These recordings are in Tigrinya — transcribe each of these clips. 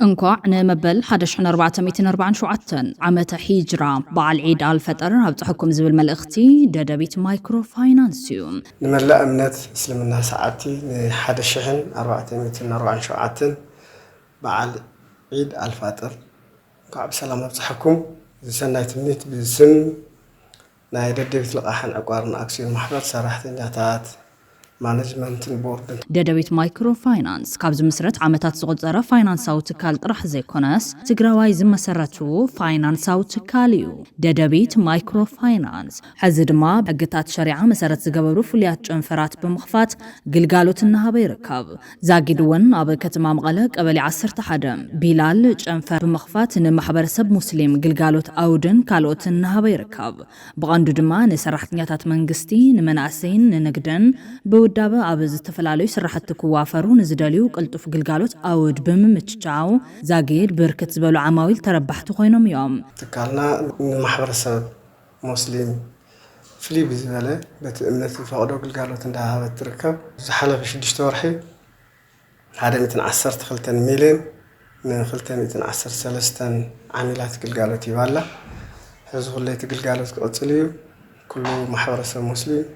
እንኳዕ ንመበል 1447 ዓመተ ሂጅራ በዓል ዒድ አልፈጠር ኣብፅሕኩም ዝብል መልእኽቲ ደደቢት ማይክሮ ፋይናንስ እዩ። ንመላእ እምነት እስልምና ሰዓብቲ ን1447 በዓል ዒድ አልፈጥር እንኳዕ ብሰላም ኣብፅሕኩም። ዝሰናይ ትምኒት ብስም ናይ ደደቢት ልቃሕን ዕቋርን ኣክስዮን ማሕበር ሰራሕተኛታት ማኔጅመንትን ቦርድን ደደቢት ማይክሮ ፋይናንስ ካብዚ ምስረት ዓመታት ዝቆፀረ ፋይናንሳዊ ትካል ጥራሕ ዘይኮነስ ትግራዋይ ዝመሰረቱ ፋይናንሳዊ ትካል እዩ። ደደቢት ማይክሮ ፋይናንስ ሕዚ ድማ ሕግታት ሸሪዓ መሰረት ዝገበሩ ፍሉያት ጨንፈራት ብምኽፋት ግልጋሎት እናሃበ ይርከብ። ዛጊድ እውን ኣብ ከተማ መቐለ ቀበሌ 11 ቢላል ጨንፈር ብምኽፋት ንማሕበረሰብ ሙስሊም ግልጋሎት ኣውድን ካልኦት እናሃበ ይርከብ። ብቐንዱ ድማ ንሰራሕተኛታት መንግስቲ ንመናእሰይን ንንግድን ውዳበ ኣብ ዝተፈላለዩ ስራሕቲ ክዋፈሩ ንዝደልዩ ቅልጡፍ ግልጋሎት ኣውድ ብምምችቻው ዛጊድ ብርክት ዝበሉ ዓማዊል ተረባሕቲ ኮይኖም እዮም። ትካልና ንማሕበረሰብ ሙስሊም ፍልይ ብዝበለ በቲ እምነት ዝፈቅዶ ግልጋሎት እንዳሃበት ትርከብ። ዝሓለፈ 6 ወርሒ 112 ሚልዮን ን213 ዓሚላት ግልጋሎት ይባላ። ሕዚ ኩለይቲ ግልጋሎት ክቅፅል እዩ። ኩሉ ማሕበረሰብ ሙስሊም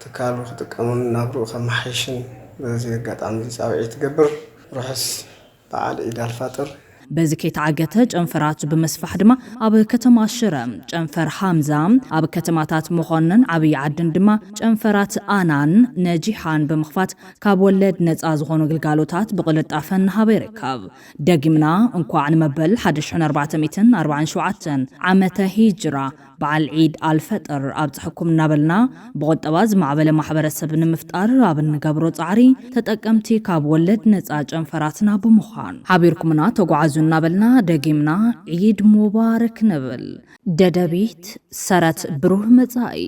ትካሉ ክጥቀሙን ናብሩ ከመሓይሽን በዚ ኣጋጣሚ ፃውዒት ትገብር። ርሑስ በዓል ዒድ አልፈጥር በዚ ከይተዓገተ ጨንፈራት ብምስፋሕ ድማ ኣብ ከተማ ሽረ ጨንፈር ሃምዛ ኣብ ከተማታት መኾነን ዓብይ ዓድን ድማ ጨንፈራት ኣናን ነጂሓን ብምኽፋት ካብ ወለድ ነፃ ዝኾኑ ግልጋሎታት ብቕልጣፈ እናሃበ ይርከብ። ደጊምና እንኳዕ ንመበል 1447 ዓመተ ሂጅራ በዓል ዒድ አልፈጥር ኣብፅሕኩም እናበልና ብቁጠባ ዝማዕበለ ማሕበረሰብ ንምፍጣር ኣብ እንገብሮ ፃዕሪ ተጠቀምቲ ካብ ወለድ ነፃ ጨንፈራትና ብምዃን ሓቢርኩምና ተጓዓዙ እናበልና ደጊምና ዒድ ሙባረክ ንብል። ደደቢት ሰረት ብሩህ መጻኢ